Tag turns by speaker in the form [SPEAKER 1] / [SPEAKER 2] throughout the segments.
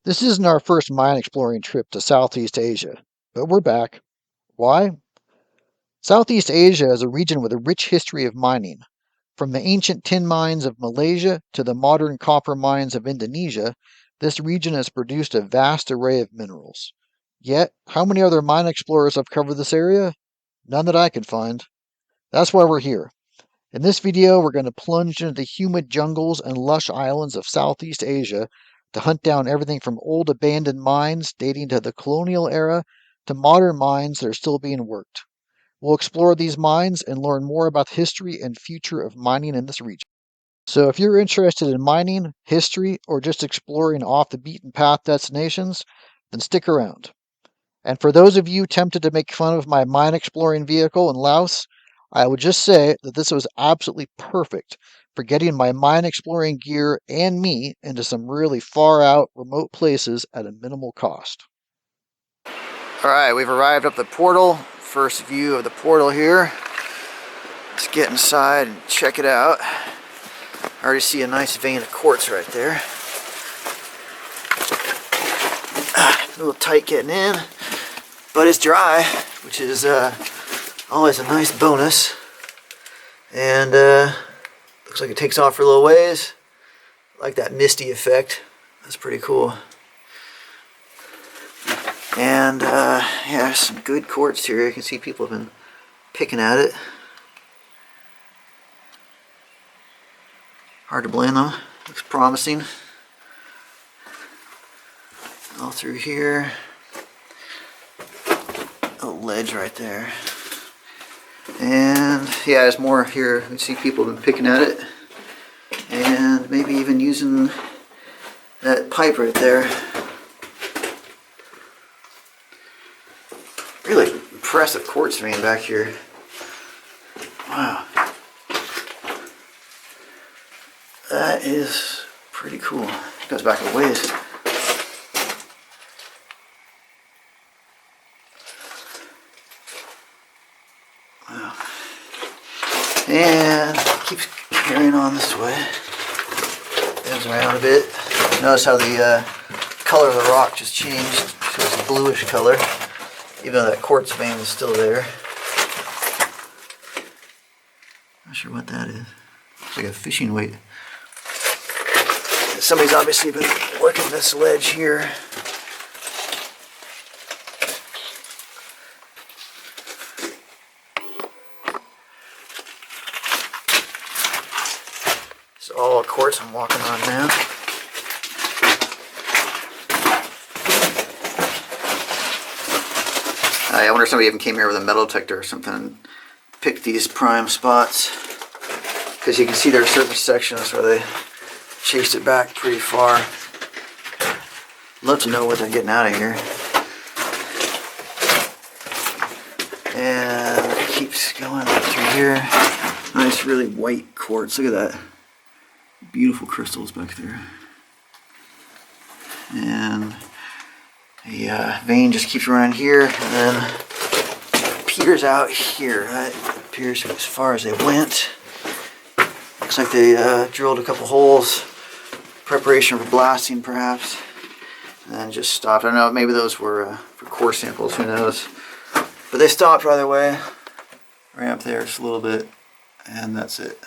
[SPEAKER 1] This isn't our first mine exploring trip to Southeast Asia, but we're back. Why? Southeast Asia is a region with a rich history of mining. From the ancient tin mines of Malaysia to the modern copper mines of Indonesia, this region has produced a vast array of minerals. Yet, how many other mine explorers have covered this area? None that I could find. That's why we're here. In this video, we're going to plunge into the humid jungles and lush islands of Southeast Asia to hunt down everything from old abandoned mines dating to the colonial era to modern mines that are still being worked. We'll explore these mines and learn more about the history and future of mining in this region. So if you're interested in mining, history, or just exploring off the beaten path destinations, then stick around. And for those of you tempted to make fun of my mine exploring vehicle in Laos, I would just say that this was absolutely perfect for getting my mine exploring gear and me into some really far out, remote places at a minimal cost. Alright, we've arrived up the portal. First view of the portal here. Let's get inside and check it out. I already see a nice vein of quartz right there. A little tight getting in, but it's dry, which is always a nice bonus. And looks like it takes off for a little ways. I like that misty effect. That's pretty cool. And yeah, there's some good quartz here. You can see people have been picking at it. Hard to blame them. Looks promising. All through here. A ledge right there. And yeah, there's more here. You can see people have been picking at it. And maybe even using that pipe right there. Really impressive quartz vein back here. Wow. That is pretty cool. Goes back a ways. Wow. And keeps carrying on this way. Goes around a bit. Notice how the color of the rock just changed. Shows a bluish color. Even though that quartz vein is still there. Not sure what that is. Looks like a fishing weight. Somebody's obviously been working this ledge here. It's all quartz I'm walking on now. I wonder if somebody even came here with a metal detector or something and picked these prime spots. Because you can see there are certain sections where they chased it back pretty far. Love to know what they're getting out of here. And it keeps going through here. Nice, really white quartz. Look at that. Beautiful crystals back there. And the vein just keeps running here and then peters out here. That appears as far as they went. Looks like they drilled a couple holes, preparation for blasting perhaps, and then just stopped. I don't know, maybe those were for core samples, who knows. But they stopped right away, right up there just a little bit, and that's it.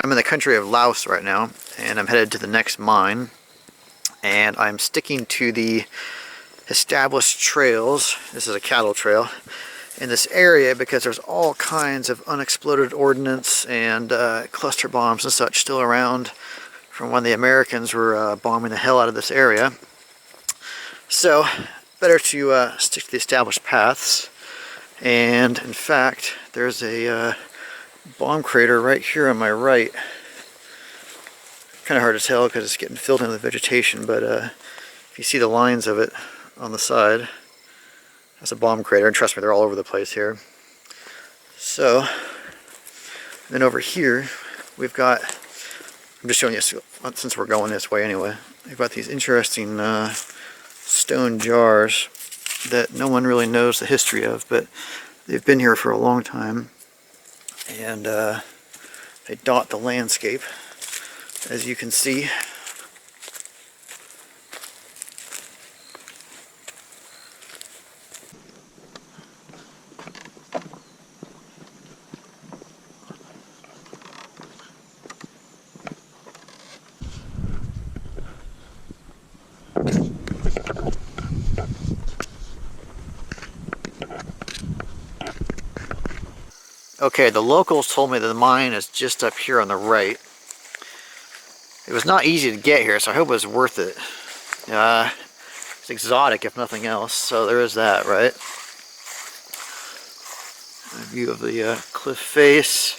[SPEAKER 1] I'm in the country of Laos right now, and I'm headed to the next mine. and I'm sticking to the established trails. This is a cattle trail in this area because there's all kinds of unexploded ordnance and cluster bombs and such still around from when the Americans were bombing the hell out of this area. So better to stick to the established paths. And in fact, there's a bomb crater right here on my right. Kind of hard to tell because it's getting filled in with vegetation, but if you see the lines of it on the side, that's a bomb crater, and trust me, they're all over the place here. So, then over here, we've got, I'm just showing you, since we're going this way anyway, we've got these interesting stone jars that no one really knows the history of, but they've been here for a long time, and they dot the landscape, as you can see. Okay, the locals told me that the mine is just up here on the right. It was not easy to get here, so I hope it was worth it. It's exotic, if nothing else, so there is that, right? A view of the cliff face.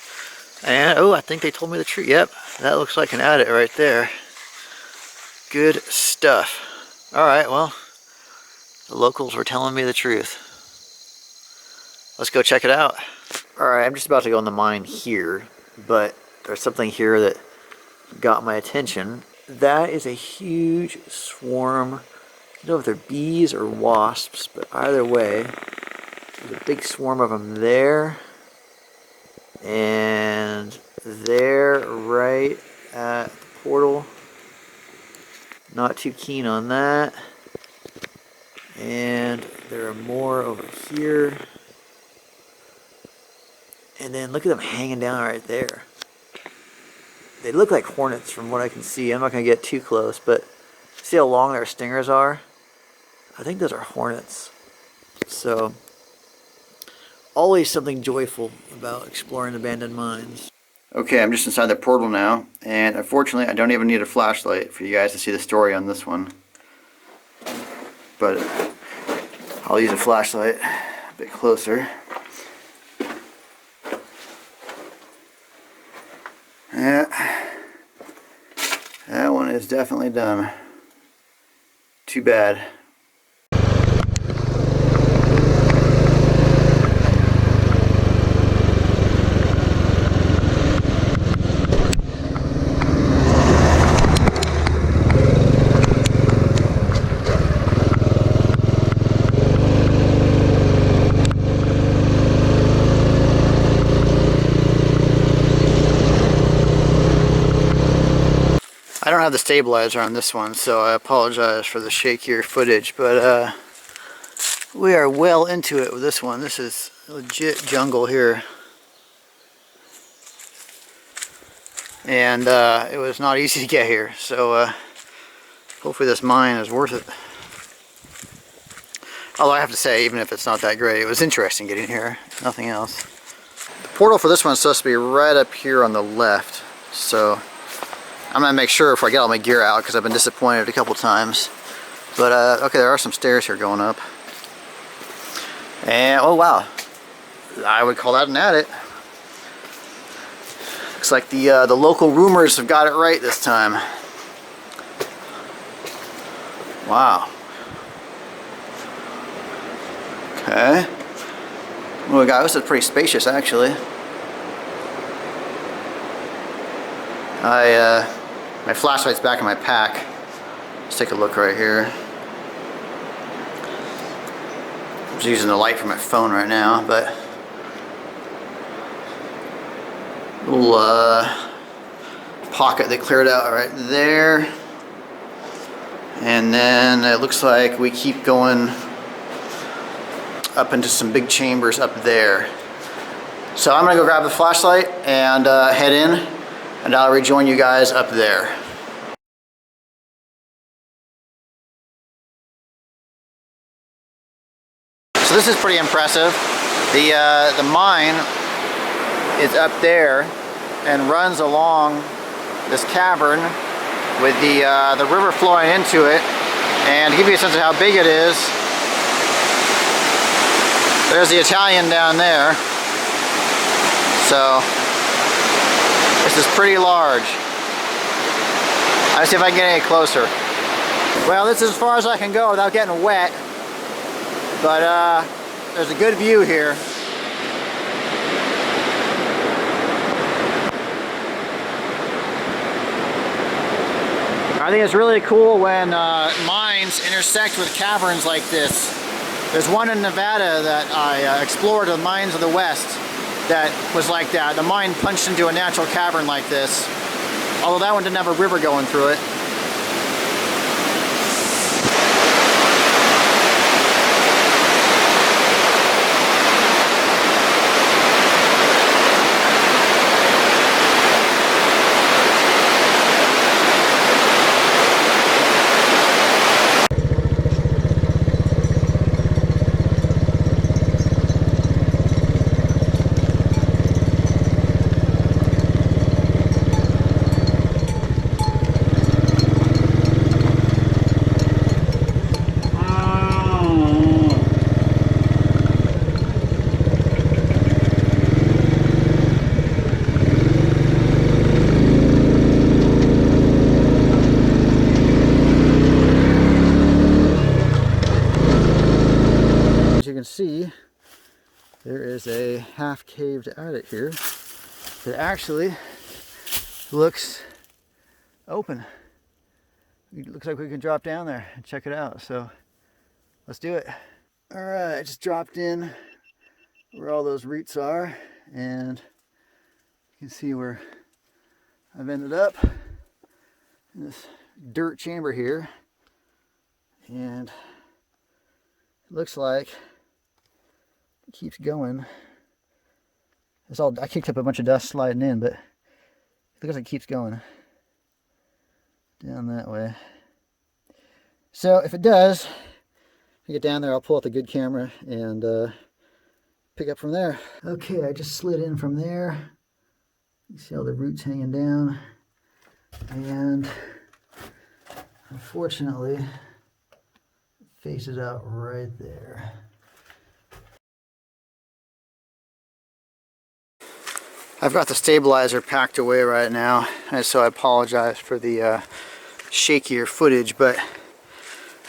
[SPEAKER 1] And, oh, I think they told me the truth. Yep, that looks like an adit right there. Good stuff. Alright, well, the locals were telling me the truth. Let's go check it out. Alright, I'm just about to go in the mine here, but there's something here that got my attention. That is a huge swarm. I don't know if they're bees or wasps, but either way, there's a big swarm of them there. And there, right at the portal. Not too keen on that. And there are more over here. And then look at them hanging down right there. They look like hornets from what I can see. I'm not going to get too close, but see how long their stingers are? I think those are hornets. So, always something joyful about exploring abandoned mines. Okay, I'm just inside the portal now, and unfortunately I don't even need a flashlight for you guys to see the story on this one. But I'll use a flashlight a bit closer. Yeah, that one is definitely done. Too bad. I don't have the stabilizer on this one, so I apologize for the shakier footage, but we are well into it with this one. This is legit jungle here. And it was not easy to get here, so hopefully this mine is worth it. Although I have to say, even if it's not that great, it was interesting getting here, nothing else. The portal for this one is supposed to be right up here on the left, so I'm going to make sure before I get all my gear out because I've been disappointed a couple times. But, okay, there are some stairs here going up. And, oh wow, I would call that an adit. Looks like the local rumors have got it right this time. Wow. Okay. Oh, God, this is pretty spacious, actually. My flashlight's back in my pack. Let's take a look right here. I'm just using the light from my phone right now, but little pocket they cleared out right there. And then it looks like we keep going up into some big chambers up there. So I'm gonna go grab the flashlight and head in, and I'll rejoin you guys up there. So this is pretty impressive. The mine is up there and runs along this cavern with the river flowing into it. And to give you a sense of how big it is, there's the Italian down there. So this is pretty large. Let's see if I can get any closer. Well, this is as far as I can go without getting wet, but there's a good view here. I think it's really cool when mines intersect with caverns like this. There's one in Nevada that I explored, the mines of the West, that was like that. The mine punched into a natural cavern like this, although that one didn't have a river going through it. See, there is a half caved attic here that actually looks open. It looks like we can drop down there and check it out, so let's do it. All right, I just dropped in where all those roots are, and you can see where I've ended up in this dirt chamber here, and it looks like keeps going. It's all, I kicked up a bunch of dust sliding in, but it looks like it keeps going down that way. So if it does, I get down there, I'll pull out the good camera and pick up from there. Okay, I just slid in from there. You see all the roots hanging down, and unfortunately it faces out right there. I've got the stabilizer packed away right now, and so I apologize for the shakier footage, but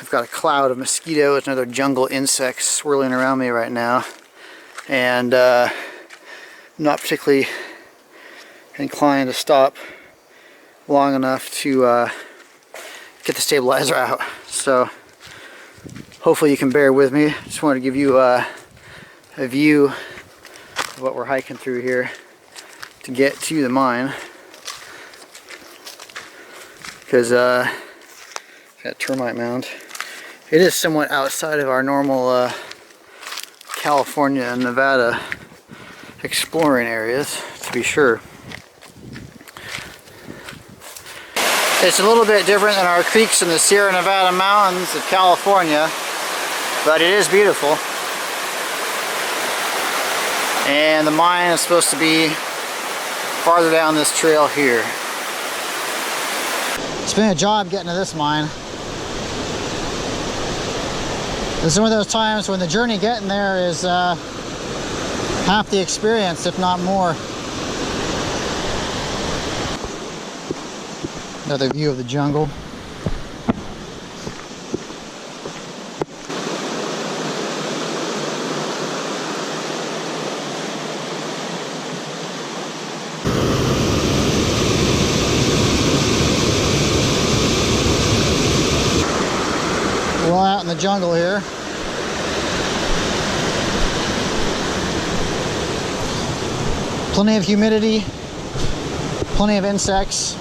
[SPEAKER 1] I've got a cloud of mosquitoes and other jungle insects swirling around me right now, and I'm not particularly inclined to stop long enough to get the stabilizer out. So hopefully you can bear with me. Just wanted to give you a view of what we're hiking through here to get to the mine, because that termite mound, it is somewhat outside of our normal California and Nevada exploring areas, to be sure. It's a little bit different than our creeks in the Sierra Nevada mountains of California, but it is beautiful. And the mine is supposed to be farther down this trail here. It's been a job getting to this mine. This is one of those times when the journey getting there is half the experience, if not more. Another view of the jungle. Well, out in the jungle here. Plenty of humidity, plenty of insects.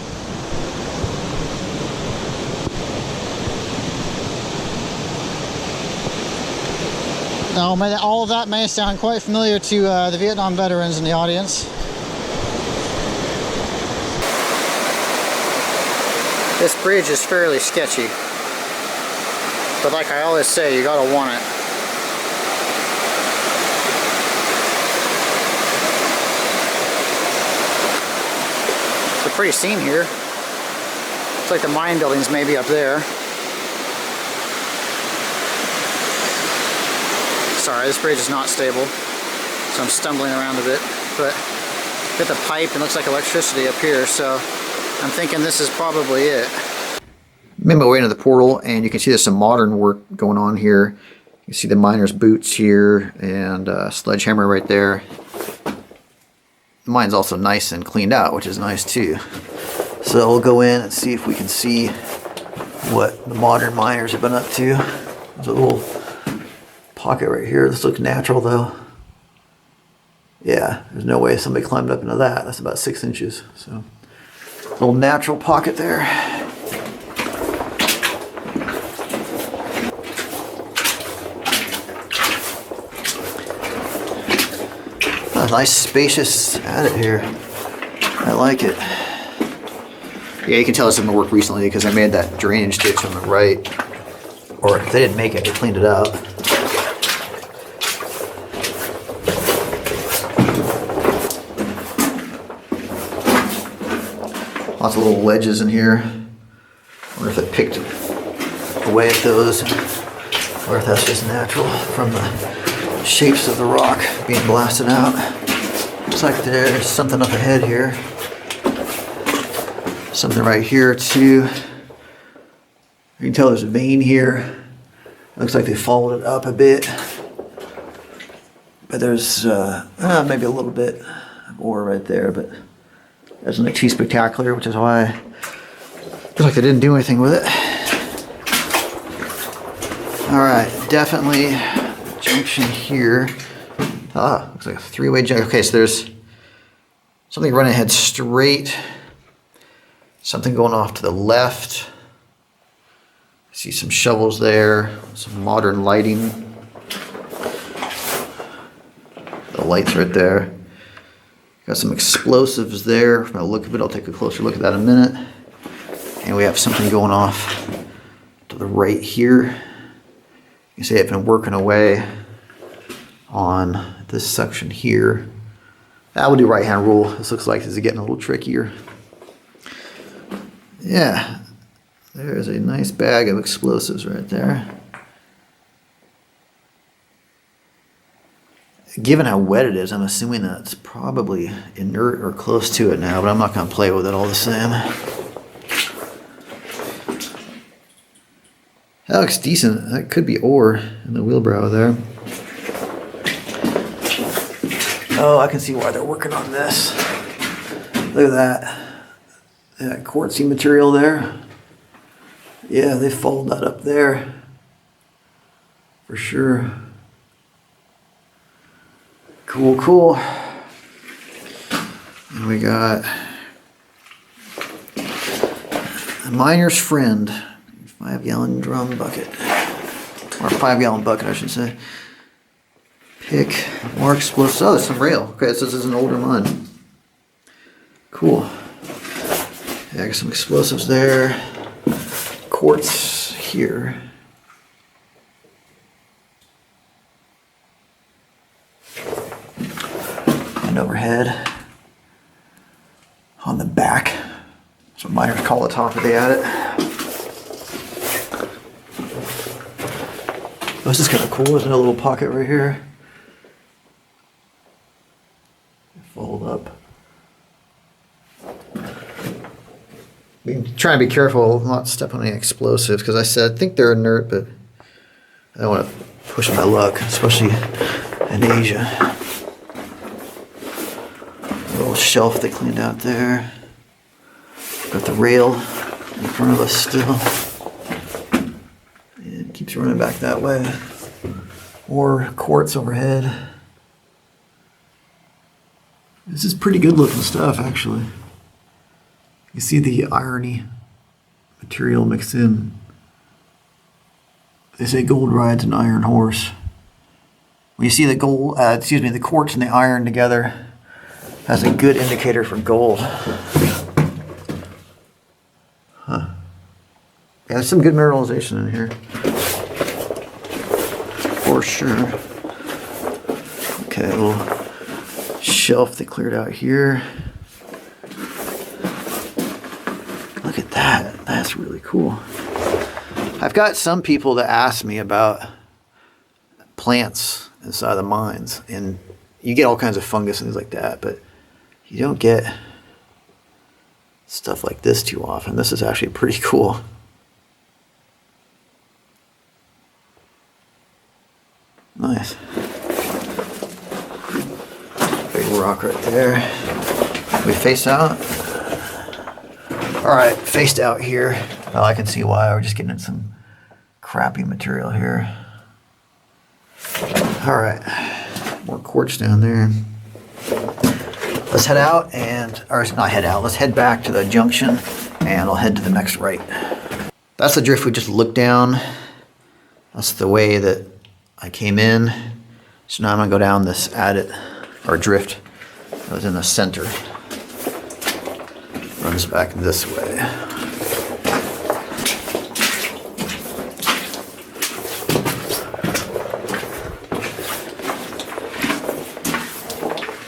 [SPEAKER 1] Now, all of that may sound quite familiar to the Vietnam veterans in the audience. This bridge is fairly sketchy, but like I always say, you gotta want it. It's a pretty scene here. Looks like the mine building's maybe up there. Sorry, this bridge is not stable, so I'm stumbling around a bit. But got the pipe and looks like electricity up here, so I'm thinking this is probably it. Made my way into the portal, and you can see there's some modern work going on here. You can see the miner's boots here and a sledgehammer right there. The mine's also nice and cleaned out, which is nice too. So we'll go in and see if we can see what the modern miners have been up to. There's a little pocket right here. This looks natural though. Yeah, there's no way somebody climbed up into that. That's about 6 inches. So a little natural pocket there. A nice spacious attic here. I like it. Yeah, you can tell it's been work recently because I made that drainage ditch on the right. Or they didn't make it, they cleaned it out. Lots of little ledges in here. I wonder if they picked away at those, or if that's just natural from the shapes of the rock being blasted out. Looks like there's something up ahead here. Something right here too. You can tell there's a vein here. Looks like they followed it up a bit. But there's maybe a little bit of ore right there, but that's not too spectacular, which is why it looks like they didn't do anything with it. Alright, definitely junction here. Looks like a three-way junction. Okay, so there's something running ahead straight. Something going off to the left. I see some shovels there. Some modern lighting. The light's right there. Got some explosives there. From the look of it, I'll take a closer look at that in a minute. And we have something going off to the right here. You can see I've been working away on this section here. I will do right hand rule. This looks like this is getting a little trickier. Yeah, there's a nice bag of explosives right there. Given how wet it is, I'm assuming that's probably inert or close to it now, but I'm not going to play with it all the same. That looks decent. That could be ore in the wheelbarrow there. Oh, I can see why they're working on this. Look at that. That quartzy material there. Yeah, they followed that up there. For sure. Cool, cool. And we got a miner's friend. 5-gallon drum bucket. Or 5-gallon bucket, I should say. Pick more explosives. Oh, there's some rail. Okay, so this is an older mine. Cool. Yeah, I got some explosives there. Quartz here. And overhead. On the back. That's what miners call the top of the attic. Oh, this is kind of cool. There's another little pocket right here. Fold up. Trying to be careful not step on any explosives because I think they're inert, but I don't want to push my luck, especially in Asia. A little shelf they cleaned out there. Got the rail in front of us still. And it keeps running back that way. Or quartz overhead. This is pretty good looking stuff, actually. You see the irony material mixed in. They say gold rides an iron horse. When you see the the quartz and the iron together, that's a good indicator for gold. Huh. Yeah, there's some good mineralization in here. For sure. Okay, a little shelf they cleared out here.
[SPEAKER 2] That's really cool. I've got some people that ask me about plants inside the mines, and you get all kinds of fungus and things like that, but you don't get stuff like this too often. This is actually pretty cool. Nice. Big rock right there. We face out. All right, faced out here. Well, I can see why. We're just getting some crappy material here. All right, more quartz down there. Let's head out and, or not head out, let's head back to the junction and I'll head to the next right. That's the drift we just looked down. That's the way that I came in. So now I'm gonna go down this adit, or drift that was in the center. Runs back this way.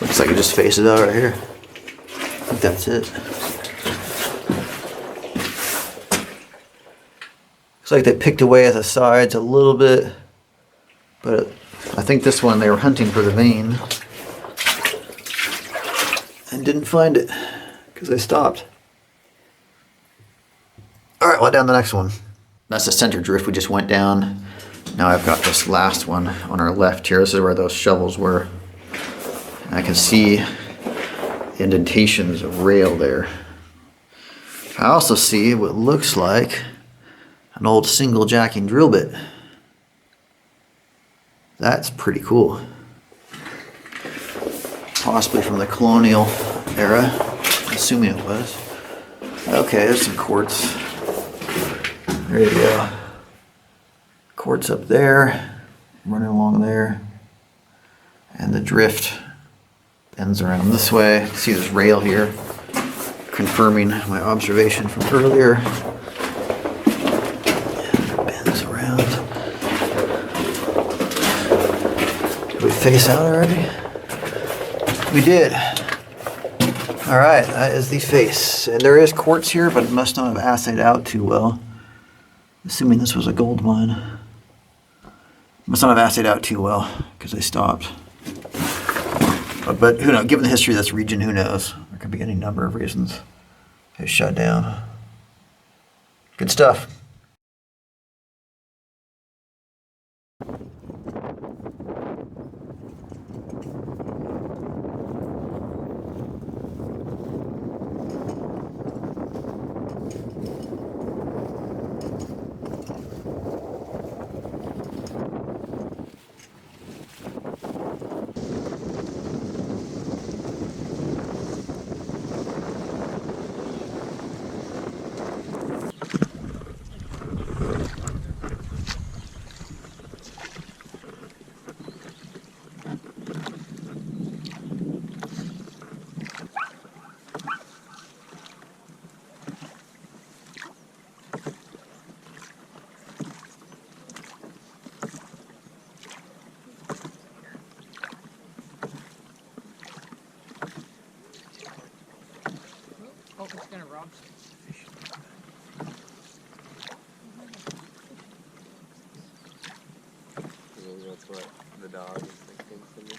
[SPEAKER 2] Looks like you just face it out right here. I think that's it. Looks like they picked away at the sides a little bit, but I think this one they were hunting for the vein and didn't find it because they stopped. All right, well, down the next one. That's the center drift we just went down. Now I've got this last one on our left here. This is where those shovels were. I can see indentations of rail there. I also see what looks like an old single jacking drill bit. That's pretty cool. Possibly from the colonial era, assuming it was. Okay, there's some quartz. There you go. Quartz up there, running along there. And the drift bends around this way. See this rail here, confirming my observation from earlier. And it bends around. Did we face out already? We did. All right, that is the face. And there is quartz here, but it must not have assayed out too well. Assuming this was a gold mine. Must not have assayed out too well because they stopped. But who knows, given the history of this region, who knows? There could be any number of reasons it's shut down. Good stuff.
[SPEAKER 3] Oh, it's gonna rob fish.
[SPEAKER 4] That's what the dog is thinking for me.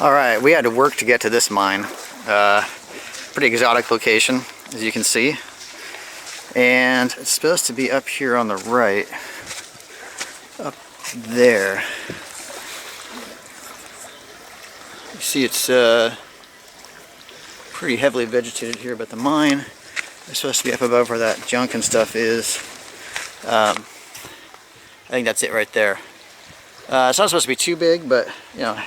[SPEAKER 2] All right, we had to work to get to this mine. Pretty exotic location, as you can see. And it's supposed to be up here on the right. Up there. You see it's pretty heavily vegetated here, but the mine is supposed to be up above where that junk and stuff is. I think that's it right there. It's not supposed to be too big, but you know,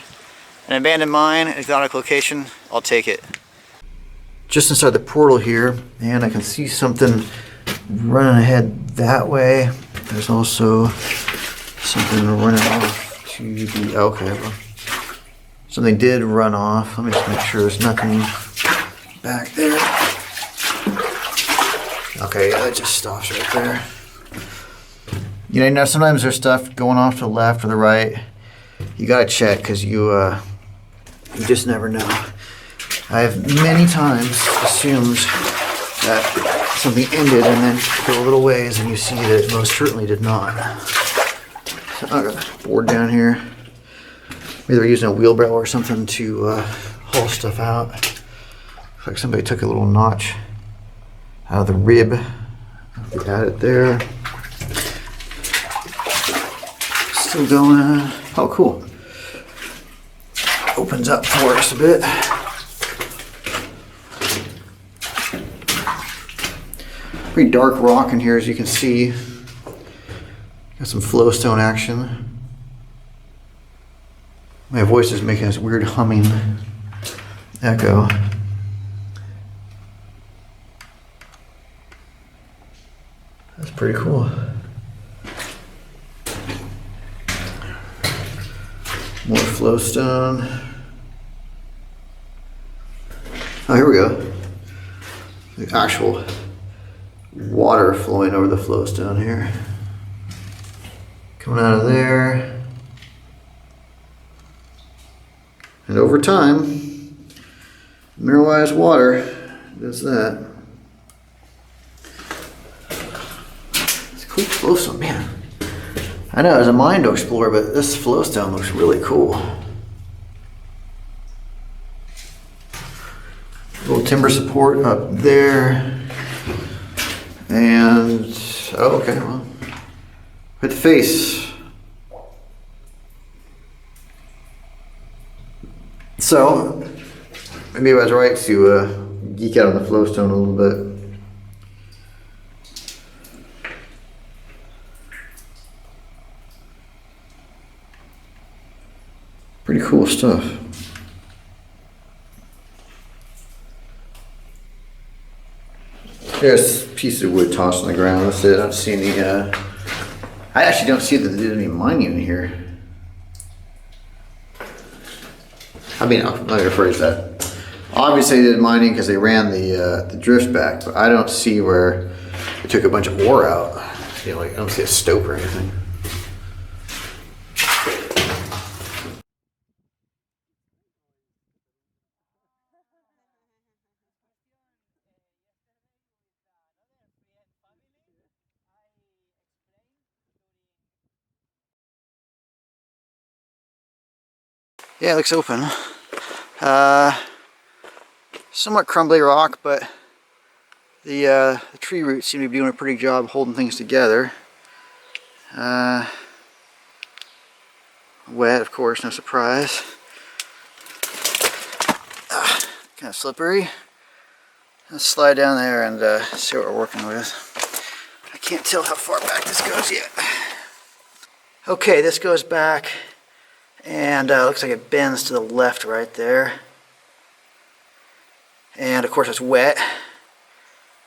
[SPEAKER 2] an abandoned mine, exotic location, I'll take it. Just inside the portal here, and I can see something running ahead that way. There's also something running off to the, okay, well, something did run off. Let me just make sure there's nothing back there. Okay, yeah, it just stops right there. You know, sometimes there's stuff going off to the left or the right. You gotta check, because you just never know. I have many times assumed that something ended and then go a little ways and you see that it most certainly did not. So I got a board down here. Maybe they're using a wheelbarrow or something to haul stuff out. Looks like somebody took a little notch out of the rib. We got it there. Still going. Oh, cool. Opens up for us a bit. Pretty dark rock in here, as you can see. Got some flowstone action. My voice is making this weird humming echo. That's pretty cool. More flowstone. Oh, here we go. The actual water flowing over the flowstone here. Coming out of there. And over time, mineralized water does that. It's a cool flowstone, man. I know there's a mine to explore, but this flowstone looks really cool. Little timber support up there. And, oh, okay, well, hit the face. So, maybe I was right to geek out on the flowstone a little bit. Pretty cool stuff. There's a piece of wood tossed on the ground. That's it. I don't see any, I actually don't see that there's any mining in here. I mean, let me rephrase that. Obviously they did mining because they ran the drift back, but I don't see where they took a bunch of ore out. You know, like, I don't see a stope or anything. Yeah, it looks open. Somewhat crumbly rock, but the tree roots seem to be doing a pretty job holding things together. Wet, of course, no surprise. Kind of slippery. Let's slide down there and see what we're working with. I can't tell how far back this goes yet. Okay, this goes back. And looks like it bends to the left right there. And of course it's wet.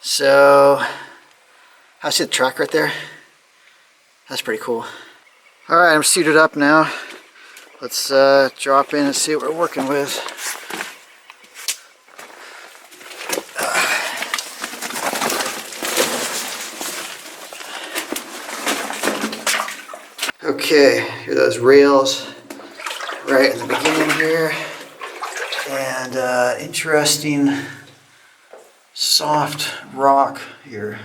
[SPEAKER 2] So, I see the track right there. That's pretty cool. Alright, I'm suited up now. Let's drop in and see what we're working with. Okay, here are those rails. Right in the beginning here, and interesting soft rock here.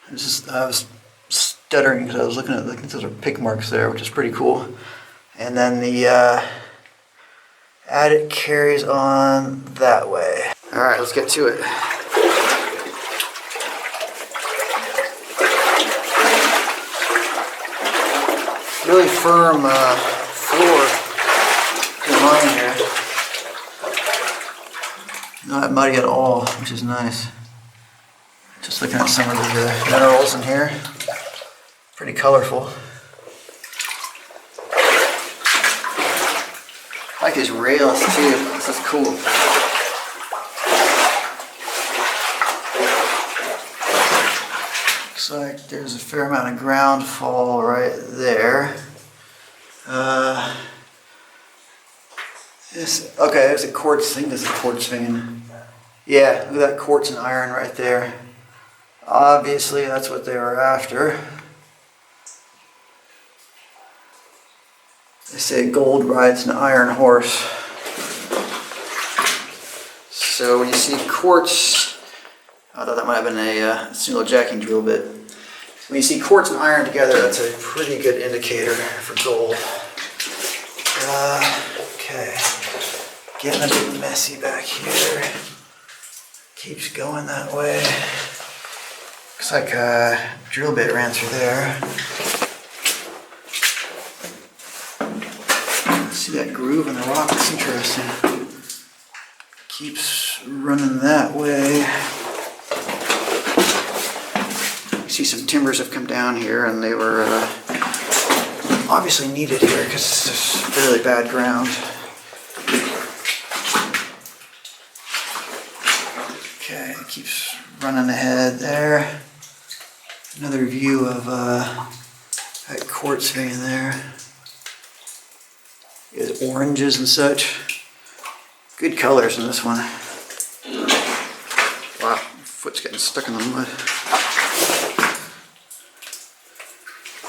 [SPEAKER 2] I was stuttering because I was looking at those are pick marks there, which is pretty cool. And then the adit carries on that way. All right, let's get to it. Really firm floor in the mine here. not muddy at all, which is nice. Just looking at some of the minerals in here. Pretty colorful. I like these rails too. This is cool. Looks like there's a fair amount of ground fall right there. Okay, there's a quartz. I think there's a quartz vein. Yeah, look at that quartz and iron right there. Obviously, that's what they were after. They say gold rides an iron horse. So when you see quartz, I thought that might have been a single jacking drill bit. When you see quartz and iron together, that's a pretty good indicator for gold. Okay, getting a bit messy back here. Keeps going that way. Looks like a drill bit ran through there. See that groove in the rock? That's interesting. Keeps running that way. You see some timbers have come down here, and they were obviously needed here because it's just fairly bad ground. Okay, it keeps running ahead there. Another view of that quartz vein there. There's oranges and such. Good colors in this one. Wow, foot's getting stuck in the mud.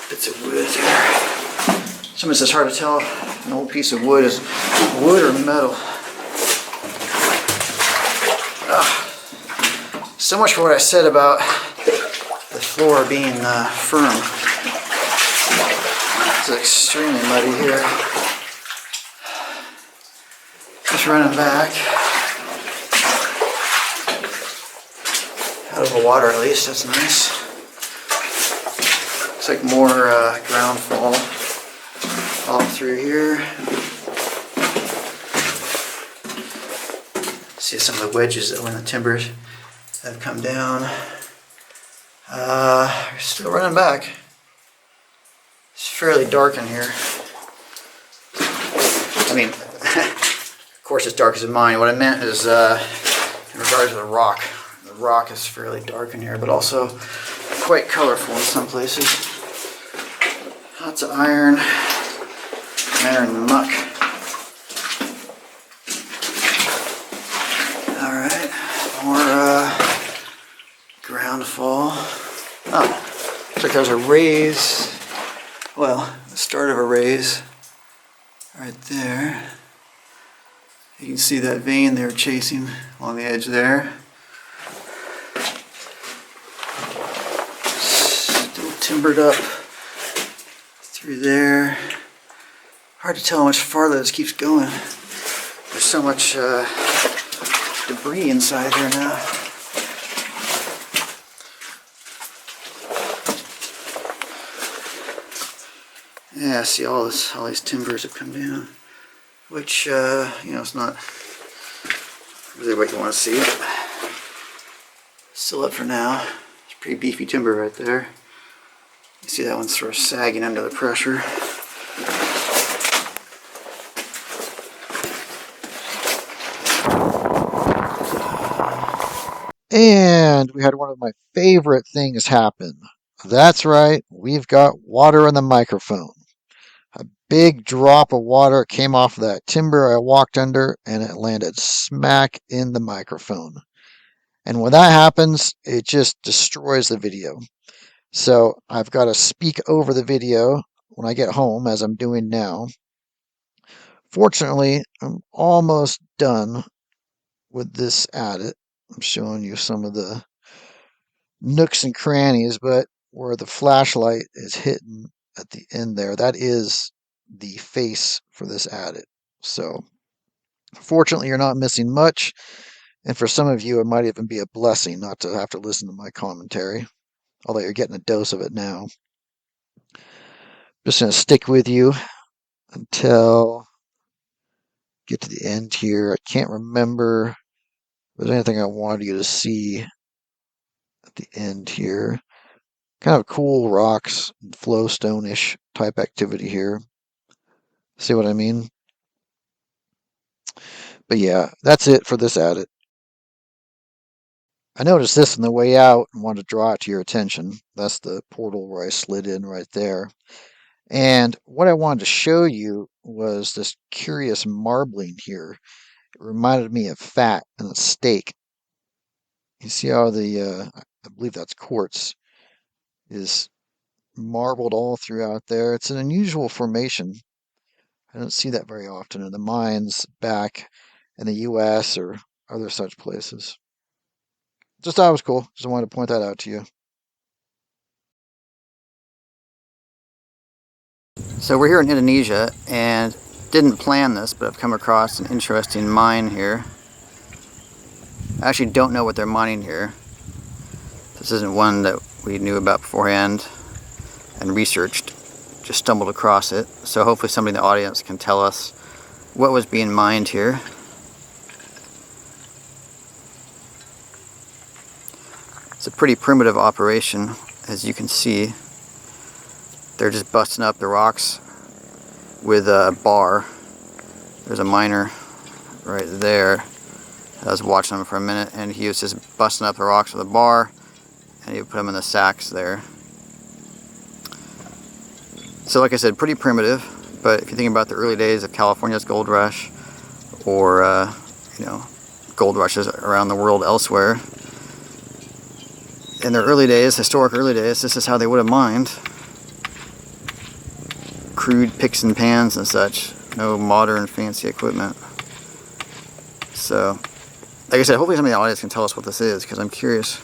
[SPEAKER 2] Bits of wood there. Sometimes it's hard to tell if an old piece of wood is wood or metal. So much for what I said about the floor being firm. It's extremely muddy here. Just running back. Out of the water at least, that's nice. Looks like more ground fall all through here. See some of the wedges that were in the timbers that have come down. We're still running back. It's fairly dark in here. I mean, of course it's dark as in mine. What I meant is in regards to the rock. The rock is fairly dark in here, but also quite colorful in some places. Lots of iron muck. Alright, more ground fall. Oh, looks like there's a raise. Well, the start of a raise right there. You can see that vein they were chasing along the edge there. Still timbered up through there. Hard to tell how much farther this keeps going. There's so much debris inside here now. Yeah, see all these timbers have come down, which you know, it's not really what you want to see. Still up for now. It's pretty beefy timber right there. You see that one's sort of sagging under the pressure.
[SPEAKER 1] And we had one of my favorite things happen. That's right, we've got water in the microphone. A big drop of water came off of that timber I walked under, and it landed smack in the microphone. And when that happens, it just destroys the video. So I've got to speak over the video when I get home, as I'm doing now. Fortunately, I'm almost done with this adit. I'm showing you some of the nooks and crannies, but where the flashlight is hitting at the end there, that is the face for this adit. So fortunately, you're not missing much, and for some of you, it might even be a blessing not to have to listen to my commentary, although you're getting a dose of it now. Just going to stick with you until get to the end here. I can't remember there's anything I wanted you to see at the end here. Kind of cool rocks, flowstone-ish type activity here. See what I mean? But yeah, that's it for this Add It. I noticed this on the way out and wanted to draw it to your attention. That's the portal where I slid in right there. And what I wanted to show you was this curious marbling here. It reminded me of fat and a steak. You see how I believe that's quartz, is marbled all throughout there. It's an unusual formation. I don't see that very often in the mines back in the US or other such places. Just thought it was cool. Just wanted to point that out to you.
[SPEAKER 2] So we're here in Indonesia and didn't plan this, but I've come across an interesting mine here. I actually don't know what they're mining here. This isn't one that we knew about beforehand and researched. Just stumbled across it. So hopefully somebody in the audience can tell us what was being mined here. It's a pretty primitive operation, as you can see. They're just busting up the rocks with a bar. There's a miner right there. I was watching him for a minute and he was just busting up the rocks with a bar and he would put them in the sacks there. So like I said, pretty primitive, but if you think about the early days of California's gold rush or gold rushes around the world elsewhere, in their early days, historic early days, this is how they would have mined. Crude picks and pans and such. No modern fancy equipment. So, like I said, hopefully somebody in the audience can tell us what this is, because I'm curious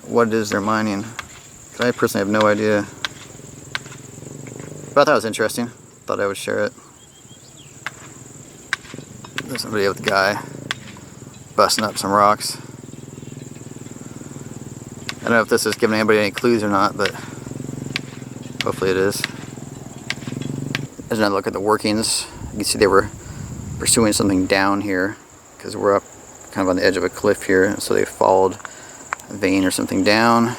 [SPEAKER 2] what it is they're mining. I personally have no idea. But I thought it was interesting. Thought I would share it. There's a video with the guy busting up some rocks. I don't know if this is giving anybody any clues or not, but hopefully it is. There's another look at the workings. You can see they were pursuing something down here because we're up kind of on the edge of a cliff here, and so they followed a vein or something down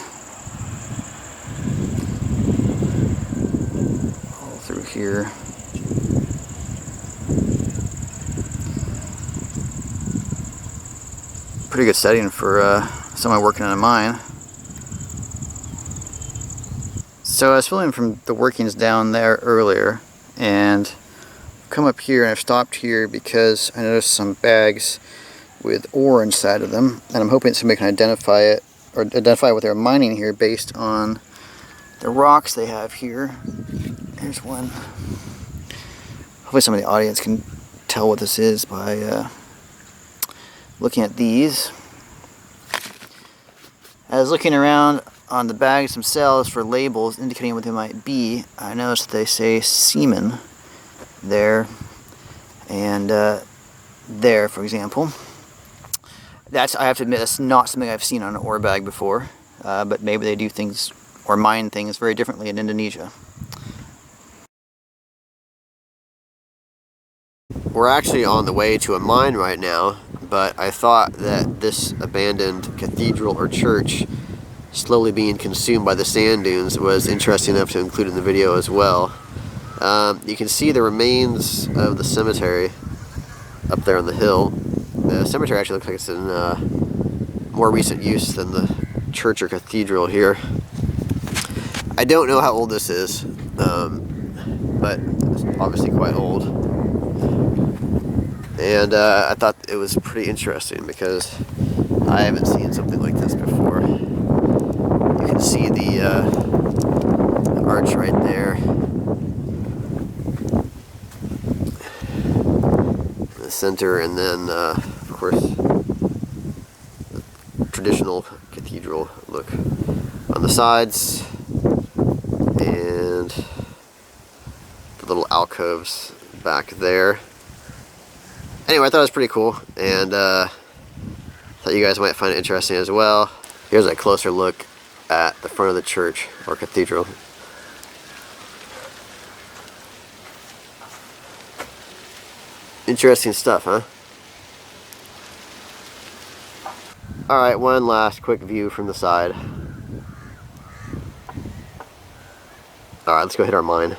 [SPEAKER 2] all through here. Pretty good setting for someone working in a mine. So I was filming from the workings down there earlier, and come up here, and I've stopped here because I noticed some bags with ore inside of them, and I'm hoping somebody can identify it, or identify what they're mining here based on the rocks they have here. Here's one. Hopefully somebody in the audience can tell what this is by looking at these. I was looking around on the bags themselves for labels indicating what they might be. I noticed they say semen there and there, for example. I have to admit, that's not something I've seen on an ore bag before, but maybe they do things or mine things very differently in Indonesia.
[SPEAKER 4] We're actually on the way to a mine right now, but I thought that this abandoned cathedral or church slowly being consumed by the sand dunes was interesting enough to include in the video as well. You can see the remains of the cemetery up there on the hill. The cemetery actually looks like it's in more recent use than the church or cathedral here. I don't know how old this is, but it's obviously quite old. And I thought it was pretty interesting because I haven't seen something like this before. You can see the arch right there. The center, and then of course the traditional cathedral look on the sides, and the little alcoves back there. Anyway, I thought it was pretty cool, and thought you guys might find it interesting as well. Here's a closer look at the front of the church or cathedral. Interesting stuff, huh? Alright, one last quick view from the side. Alright, let's go hit our mine.